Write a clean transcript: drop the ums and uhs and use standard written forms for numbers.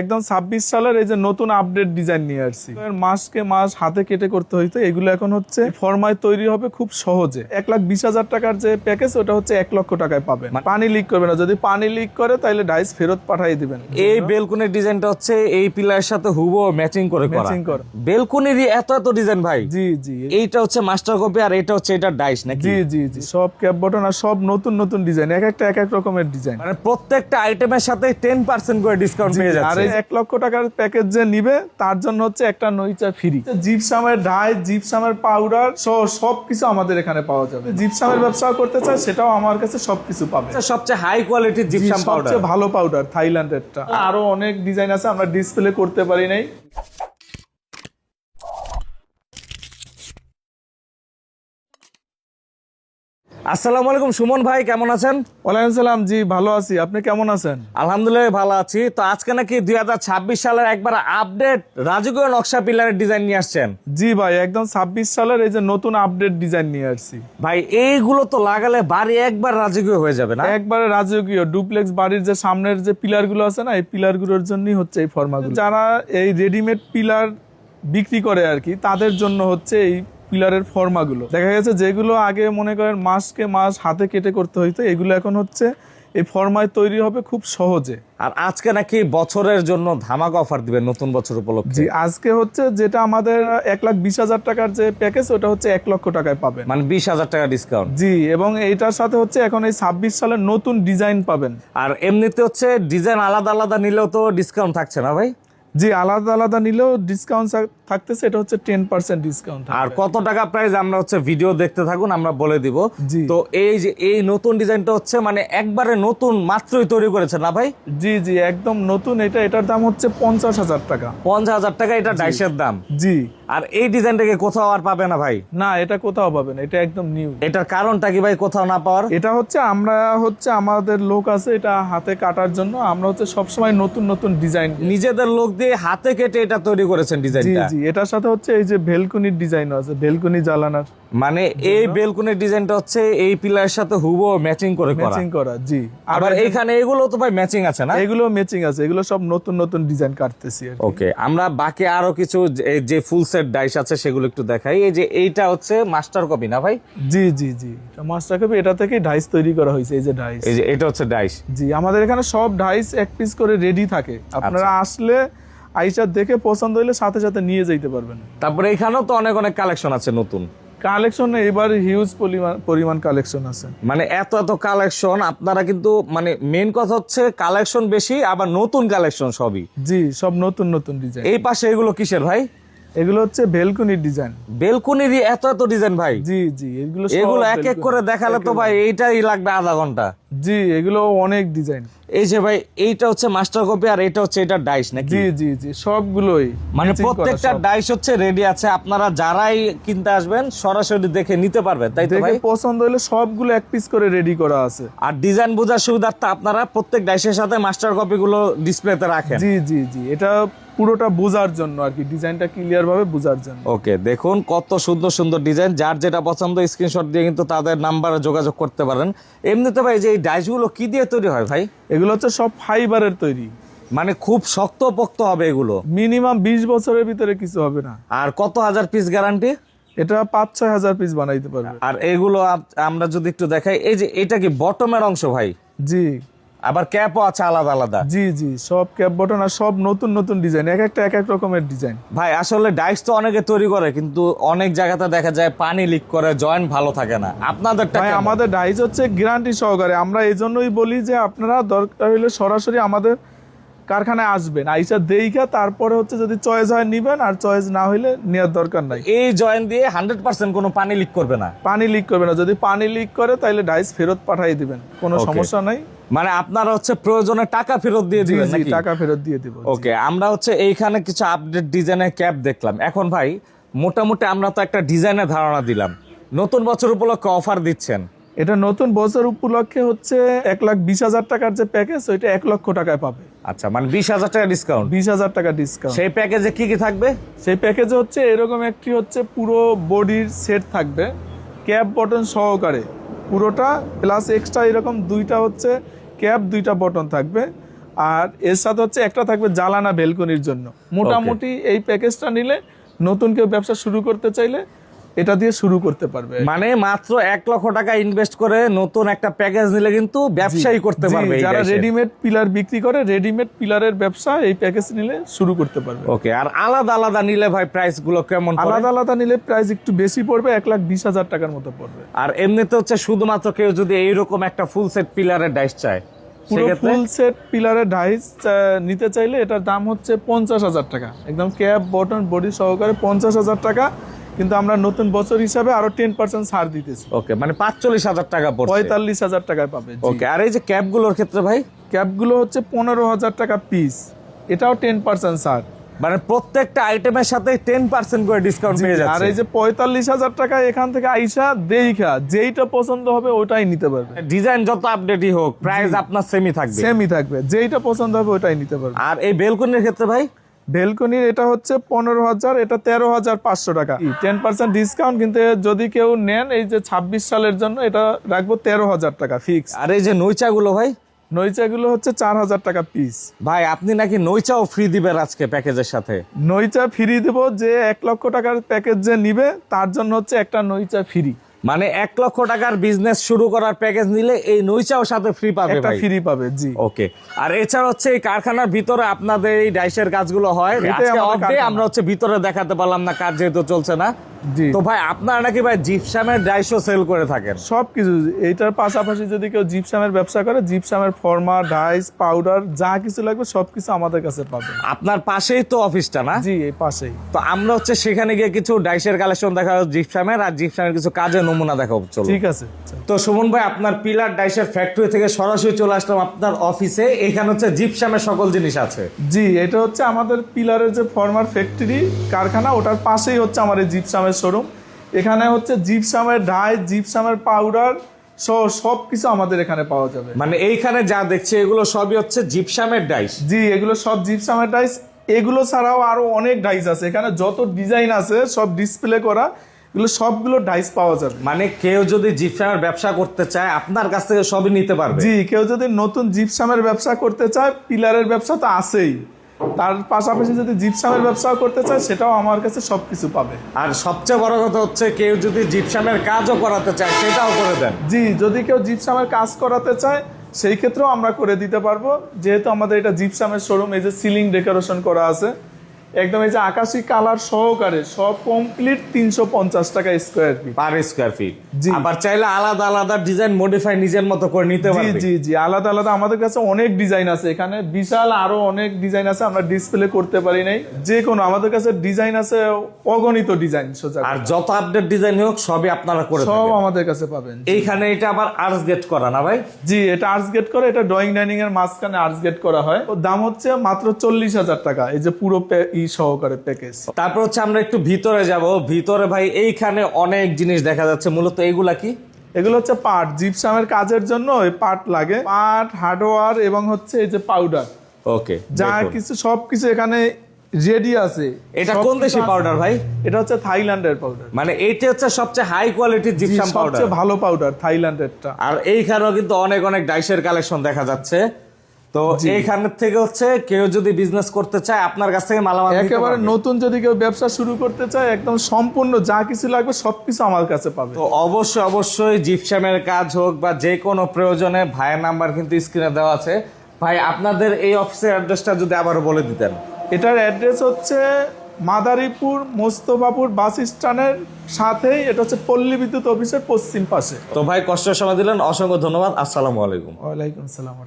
একদম 26 সালের এই যে নতুন আপডেট ডিজাইন নিয়ে আসছি। মাসকে মাস হাতে কেটে করতে হইতো, এগুলো এখন হচ্ছে ফরমায় তৈরি হবে খুব সহজে। 1,20,000 টাকার যে প্যাকেজ ওটা হচ্ছে 1 লক্ষ টাকায় পাবেন। পানি লিক করবে না, যদি পানি লিক করে তাহলে ডাইস ফেরত পাঠিয়ে দিবেন। এই বেলকুনির ডিজাইনটা হচ্ছে এই পিলারের সাথে হুবহু ম্যাচিং করে করা। ম্যাচিং করা বেলকুনিরই এত এত ডিজাইন ভাই। জি জি, এইটা হচ্ছে মাস্টার কপি আর এটা হচ্ছে এটা ডাইস নাকি? জি জি জি, সব ক্যাপ বটন আর সব নতুন নতুন ডিজাইন, এক একটা এক এক রকমের ডিজাইন। মানে প্রত্যেকটা আইটেমের সাথে 10% করে ডিসকাউন্ট পেয়ে আর যাচ্ছে। এই 1 লক্ষ টাকার প্যাকেজ যে নিবে তার জন্য হচ্ছে একটা নইচা ফ্রি। জিপসামের ডাই, জিপসামের পাউডার সবকিছু আমাদের এখানে পাওয়া যাবে। জিপসামের ব্যবসা করতে চায় সেটাও আমার কাছে সবকিছু পাবে। সবচেয়ে হাই কোয়ালিটির জিপসাম পাউডার, সবচেয়ে ভালো পাউডার থাইল্যান্ডেরটা। আরো অনেক ডিজাইন আছে, আমরা ডিসপ্লে করতে পারি নাই। আসসালামু আলাইকুম সুমন ভাই, কেমন আছেন? ওয়ালাইকুম সালাম, জি ভালো আছি, আপনি কেমন আছেন? আলহামদুলিল্লাহ ভালো আছি। তো আজকে নাকি 2026 সালের একবার আপডেট রাজকীয় নকশা পিলারের ডিজাইন নিয়ে আসছেন। জি ভাই, একদম 26 সালের এই যে নতুন আপডেট ডিজাইন নিয়ে আসছি ভাই। এইগুলো তো লাগালে বাড়ি একবার রাজকীয় হয়ে যাবে না? একবারে রাজকীয়। ডুপ্লেক্স বাড়ির যে সামনের যে পিলার গুলো আছে না, এই পিলার গুলোর জন্যই হচ্ছে এই ফর্মাগুলো। যারা এই রেডিমেড পিলার বিক্রি করে আর কি, তাদের জন্য হচ্ছে এই পিলারের ফর্মাগুলো। দেখা গেছে যেগুলো আগে মনে করেন মাসকে মাস হাতে কেটে করতে হইতো, এগুলো এখন হচ্ছে এই ফর্মায় তৈরি হবে খুব সহজে। আর আজকে নাকি বছরের জন্য ধামাকা অফার দিবেন নতুন বছর উপলক্ষে। জি, আজকে হচ্ছে যেটা আমাদের 1,20,000 টাকার যে প্যাকেজ ওটা হচ্ছে 1 লক্ষ টাকায় পাবেন, মানে 20,000 টাকা ডিসকাউন্ট। জি, এবং এইটার সাথে হচ্ছে এখন এই 26 সালের নতুন ডিজাইন পাবেন। আর এমনিতে হচ্ছে ডিজাইন আলাদা আলাদা নিলেও তো ডিসকাউন্ট থাকছে না ভাই? জি, আলাদা আলাদা নিলেও ডিসকাউন্ট থাকতেছে, এটা হচ্ছে 10% ডিসকাউন্ট। আর কত টাকা প্রাইস আমরা হচ্ছে ভিডিও দেখতে থাকুন, আমরা বলে দিব। জি। তো এই যে এই নতুন ডিজাইনটা হচ্ছে মানে একবারে নতুন মাত্রই তৈরি করেছে না ভাই? জি জি, একদম নতুন। এটার দাম হচ্ছে 50,000 টাকা। 50,000 টাকা এটা ডাইসের দাম। জি। আর এই ডিজাইনটাকে কোথাও আর পাবে না ভাই? না, এটা কোথাও পাবেন, এটা একদম নিউ। এটার কারণটা কি ভাই কোথাও না পাওয়ার? এটা হচ্ছে আমরা হচ্ছে আমাদের লোক আছে এটা হাতে কাটার জন্য, আমরা হচ্ছে সবসময় নতুন নতুন ডিজাইন নিজেদের লোক দিয়ে হাতে কেটে এটা তৈরি করেছেন জি ডিজাইনটা। জি, এটার সাথে হচ্ছে এই যে ভেলকুনির ডিজাইন আছে, ভেলকুনি জ্বালানার। মানে এই বেলকুনির ডিজাইনটা হচ্ছে এই পিলারের সাথে হুবহু ম্যাচিং করে করা। ম্যাচিং করা, জি। আবার এখানে এগুলো তো ভাই ম্যাচিং আছে না? এগুলো ম্যাচিং আছে, এগুলো সব নতুন নতুন ডিজাইন কাটতেছি আর কি। ওকে, আমরা বাকি আরো কিছু যে ফুল সেট ডাইস আছে সেগুলো একটু দেখাই। এই যে এইটা হচ্ছে মাস্টার কপি না ভাই? জি জি জি, মাস্টার কপি। এটা থেকে ডাইস তৈরি করা হয়েছে, এই যে ডাইস। এই যে এটা হচ্ছে ডাইস। জি, আমাদের এখানে সব ডাইস এক পিস করে রেডি থাকে। আপনারা আসলে আইসা দেখে পছন্দ হইলে সাথে সাথে নিয়ে যাইতে পারবেন। তারপরে এখানেও তো অনেক অনেক কালেকশন আছে নতুন। কালেকশন এবার হিউজ পরিমাণ কালেকশন আছে। মানে এত এত কালেকশন আপনারা কিন্তু মানে মেন কথা হচ্ছে কালেকশন বেশি, আবার নতুন কালেকশন সবই। জি, সব নতুন নতুন ডিজাইন। এই পাশে এগুলো কিসের ভাই? এগুলো হচ্ছে বেলকুনির ডিজাইন। বেলকুনিরই এত এত ডিজাইন ভাই? জি জি, এগুলো এক এক করে দেখালে তো ভাই এইটাই লাগবে আধা ঘন্টা। জি, এগুলো অনেক ডিজাইন। এই যে ভাই এইটা হচ্ছে মাস্টার কপি আর এটা হচ্ছে এটা ডাইস নাকি? জি জি জি, সবগুলোই মানে matching করা প্রত্যেকটা সব। ডাইস হচ্ছে রেডি আছে, আপনারা যারাই কিনতে আসবেন সরাসরি দেখে নিতে পারবেন, তাই তো দেখে ভাই? পছন্দ হলে সবগুলো এক পিস করে রেডি করা আছে। আর ডিজাইন বোঝার সুবিধার্থে আপনারা প্রত্যেক ডাইসের সাথে মাস্টার কপি গুলো ডিসপ্লেতে রাখেন। জি জি জি, এটা পুরোটা বোঝার জন্য আর কি, ডিজাইনটা ক্লিয়ার ভাবে বোঝার জন্য। ওকে, দেখুন কত সুন্দর সুন্দর ডিজাইন। যার যেটা পছন্দ স্ক্রিনশট দিয়ে কিন্তু তাদের নাম্বারে যোগাযোগ করতে পারেন। এমনিতে ভাই যে এই ডাইসগুলো কি দিয়ে তৈরি হয় ভাই? এগুলো হচ্ছে সব ফাইবারের তৈরি, মানে খুব শক্ত পোক্ত হবে এগুলো। মিনিমাম 20 বছরের ভিতরে কিছু হবে না। আর কত হাজার পিস গ্যারান্টি? এটা 5-6 হাজার পিস বানাইতে পারবে। আর এগুলো আমরা যদি একটু দেখাই, এই যে এটা কি বটমের অংশ ভাই? জি। আবার ক্যাপও আছে আলাদা আলাদা। জি জি, সব ক্যাপ বটন আর সব নতুন নতুন ডিজাইন, এক একটা এক এক রকমের ডিজাইন। ভাই আসলে ডাইস তো অনেকে তৈরি করে, কিন্তু অনেক জায়গাতে দেখা যায় পানি লিক করে, জয়েন্ট ভালো থাকে না। আপনাদেরটা ভাই কেমন? আমাদের ডাইস হচ্ছে গ্যারান্টি সহকারে। আমরা এই জন্যই বলি যে আপনারা দরকার হলে সরাসরি আমাদের কারখানায় আসবেন, আইসা দেইখা তারপরে হচ্ছে যদি চয়েস হয় নিবেন, আর চয়েস না হইলে নেওয়ার দরকার নাই। এই জয়েন্ট দিয়ে 100% কোনো পানি লিক করবে না? পানি লিক করবে না, যদি পানি লিক করে তাহলে ডাইস ফেরত পাঠিয়ে দিবেন, কোনো Okay. সমস্যা নাই। মানে আপনারা হচ্ছে প্রয়োজনে টাকা ফেরত দিয়ে জি দিবেন জি, নাকি? টাকা ফেরত দিয়ে দিব। ওকে, আমরা হচ্ছে এইখানে কিছু আপডেট ডিজাইনের ক্যাপ দেখলাম। এখন ভাই মোটামুটি আমরা তো একটা ডিজাইনের ধারণা দিলাম, নতুন বছর উপলক্ষে অফার দিচ্ছেন। এটা নতুন বছর উপলক্ষে হচ্ছে 1,20,000 টাকার যে প্যাকেজ ওইটা 1 লক্ষ টাকায় পাবে। আচ্ছা, মানে 20,000 টাকা ডিসকাউন্ট। 20,000 টাকা ডিসকাউন্ট। সেই প্যাকেজে কি কি থাকবে? সেই প্যাকেজে হচ্ছে এরকম একটি হচ্ছে পুরো বডির সেট থাকবে, ক্যাপ বটন সহকারে পুরোটা, প্লাস এক্সট্রা এরকম দুইটা হচ্ছে ক্যাপ, দুইটা বটন থাকবে। আর এর সাথে হচ্ছে একটা থাকবে জ্বালানা বেলকনির জন্য। মোটামুটি এই প্যাকেজটা নিলে নতুন কেউ ব্যবসা শুরু করতে চাইলে এটা দিয়ে শুরু করতে পারবে। মানে মাত্র 1 লক্ষ টাকা ইনভেস্ট করে নতুন একটা প্যাকেজ নিলে কিন্তু ব্যবসায়ী করতে পারবে। যারা রেডিমেড পিলার বিক্রি করে রেডিমেড পিলারের ব্যবসা এই প্যাকেজ নিলে শুরু করতে পারবে। ওকে, আর আলাদা আলাদা নিলে ভাই প্রাইস গুলো কেমন পড়ে? আলাদা আলাদা নিলে প্রাইস একটু বেশি পড়বে, 1,20,000 টাকার মতো পড়বে। আর এমনিতে হচ্ছে শুধুমাত্র কেউ যদি এইরকম একটা ফুল সেট পিলারের ডাইস চায়, পুরো ফুল সেট পিলারের ডাইস নিতে চাইলে এটার দাম হচ্ছে 50,000 টাকা, একদম ক্যাপ বটন বডি সহকারে 50,000 টাকা। কিন্তু আমরা নতুন বছর হিসাবে আরো 10% ছাড় দিতেছি। ওকে, মানে 45,000 টাকা পড়ছে। 45,000 টাকায় পাবে। ওকে, আর এই যে ক্যাপগুলোর ক্ষেত্রে ভাই? ক্যাপগুলো হচ্ছে 15,000 টাকা পিস, এটাও 10% ছাড়। মানে প্রত্যেকটা আইটেমের সাথে 10% করে ডিসকাউন্ট পেয়ে যাচ্ছে। আর এই যে 45,000 টাকা এখান থেকে আইসা দেখা যেইটা পছন্দ হবে ওটাই নিতে পারবে। ডিজাইন যত আপডেটই হোক প্রাইস আপনার সেমই থাকবে। সেমই থাকবে, যেইটা পছন্দ হবে ওটাই নিতে পারবে। আর এই বেলকনির ক্ষেত্রে ভাই? বেলকনির এটা হচ্ছে 15,000, এটা 13,500 টাকা, 10% ডিসকাউন্ট। কিন্তু যদি কেউ নেন এই যে 26 সালের জন্য এটা রাখবো 13,000 টাকা ফিক্স। আর এই যে নইচাগুলো ভাই? নইচাগুলো হচ্ছে 4,000 টাকা পিস। ভাই আপনি নাকি নইচাও ফ্রি দিবেন আজকে প্যাকেজের সাথে? নইচা ফ্রি দিব, যে 1 লক্ষ টাকার প্যাকেজ যে নিবে তার জন্য হচ্ছে একটা নইচা ফ্রি। মানে 1 লক্ষ টাকার বিজনেস শুরু করার প্যাকেজ নিলে এই নইচাও সাথে ফ্রি পাবে একটা ভাই? ফ্রি পাবে, জি। ওকে, আর এছাড়া হচ্ছে এই কারখানার ভিতরে আপনাদের এই ডাইসের কাজগুলো হয়। এটাই আজকে আমাদের অফ ডে, কারখানা। আমরা হচ্ছে ভিতরে দেখাতে পারলাম না, কাজ যেহেতু চলছে না। জি, তো ভাই আপনারা নাকি ভাই জিপসামের ডাইসও সেল করে থাকেন? সবকিছু। এইটার পাশাপাশি যদি কেউ জিপসামের ব্যবসা করে, জিপসামের ফর্মা, ডাইস, পাউডার যা কিছু লাগবে সবকিছু আমাদের কাছে পাবে। আপনার পাশেই তো অফিসটা না? জি, এই পাশেই। তো আমরা হচ্ছে সেখানে গিয়ে কিছু ডাইসের কালেকশন দেখা জিপসামের, আর জিপসামের কিছু কাজের নমুনা দেখাবো। চলো ঠিক আছে। তো সুমন ভাই, আপনার পিলার ডাইসের ফ্যাক্টরি থেকে সরাসরি চলে আসলাম আপনার অফিসে। এখানে হচ্ছে জিপসামের সকল জিনিস আছে। জি, এটা হচ্ছে আমাদের পিলারের যে ফর্মার ফ্যাক্টরি কারখানা, ওটার পাশেই হচ্ছে আমার এই জিপসামের শোরুম। এখানে হচ্ছে জিপসামের ডাই, জিপসামের পাউডার সবকিছু আমাদের এখানে পাওয়া যাবে। মানে এইখানে যা দেখছি এগুলো সবই হচ্ছে জিপসামের ডাইস? জি, এগুলো সব জিপসামের ডাইস। এগুলো ছাড়াও আরো অনেক ডাইস আছে, এখানে যত ডিজাইন আছে সব ডিসপ্লে করা, এগুলো সবগুলো ডাইস পাওয়া যাবে। মানে কেউ যদি জিপসামের ব্যবসা করতে চায় আপনার কাছ থেকে সবই নিতে পারবে? জি, কেউ যদি নতুন জিপসামের ব্যবসা করতে চায়, পিলারের ব্যবসা তো আছেই, তার পাশাপাশি যদি জিপসামের ব্যবসা করতে চায় সেটাও আমার কাছে সবকিছু পাবে। আর সবচেয়ে বড় কথা হচ্ছে কেউ যদি জিপসামের কাজও করাতে চায় সেটাও করে দেন? জি, যদি কেউ জিপসামের কাজ করাতে চায় সেই ক্ষেত্রেও আমরা করে দিতে পারবো, যেহেতু আমাদের এটা জিপসামের শোরুম। এই যে সিলিং ডেকোরেশন করা আছে একদম, এই যে আকাশি কালার সহকারে সব কমপ্লিট 350 টাকা square feet, per square feet. জি। আবার চাইলে আলাদা আলাদা ডিজাইন মডিফাই নিজের মতো করে নিতে জি পারবে? জি জি, আলাদা আলাদা আমাদের কাছে অনেক ডিজাইন আছে, এখানে বিশাল আরো অনেক ডিজাইন আছে, আমরা ডিসপ্লে করতে পারি নাই। যে কোনো আমাদের কাছে ডিজাইন আছে, অগণিত ডিজাইন সোজা, আর যত আপডেট ডিজাইন হোক সবই আপনারা করে সব থাকেন? আমাদের কাছে পাবেন। এইখানে এটা আবার আর্চ গেট করা না ভাই? জি, এটা আর্চ গেট করে, এটা ড্রয়িং ডাইনিং এর মাঝখানে আর্চ গেট করা হয়। ওর দাম হচ্ছে মাত্র 40,000 টাকা, এই যে পুরো সহকারে প্যাকেজ। তারপর হচ্ছে আমরা একটু ভিতরে যাব। ভিতরে ভাই এইখানে অনেক জিনিস দেখা যাচ্ছে, মূলত এইগুলা কি? এগুলো হচ্ছে পার্ট, জিপসামের কাজের জন্য ওই পার্ট লাগে, পার্ট, হার্ডওয়্যার এবং হচ্ছে এই যে পাউডার, ওকে, যা কিছু সবকিছু এখানে রেডি আছে। এটা সবকিছু কোন দেশি আছে। পাউডার ভাই? এটা হচ্ছে থাইল্যান্ডের পাউডার। মানে এইটা হচ্ছে সবচেয়ে হাই কোয়ালিটির জিপসাম পাউডার? সবচেয়ে ভালো পাউডার থাইল্যান্ডেরটা। আর এইখানেও কিন্তু অনেক অনেক ডাইসের কালেকশন দেখা যাচ্ছে। তো এইখানের থেকে হচ্ছে কেউ যদি বিজনেস করতে চায় আপনার কাছ থেকে মালামাল নিতে একেবারে পারবে? নতুন যদি কেউ ব্যবসা শুরু করতে চায়, একদম সম্পূর্ণ যা কিছু লাগবে সবকিছু আমার কাছে পাবে। তো অবশ্যই অবশ্যই জিপসামের কাজ হোক বা যে কোনো প্রয়োজনে ভাইয়ের নাম্বার কিন্তু স্ক্রিনে দেওয়া আছে। ভাই আপনাদের এই অফিসের অ্যাড্রেসটা যদি আবারও বলে দিতেন। এটার অ্যাড্রেস হচ্ছে মাদারীপুর মোস্তফাপুর বাস স্ট্যান্ডের সাথেই, এটা হচ্ছে পল্লী বিদ্যুৎ অফিসের পশ্চিম পাশে। তো ভাই কষ্টের সময় দিলেন, অসংখ্য ধন্যবাদ। আসসালামু আলাইকুম। ওয়ালাইকুম আসসালাম।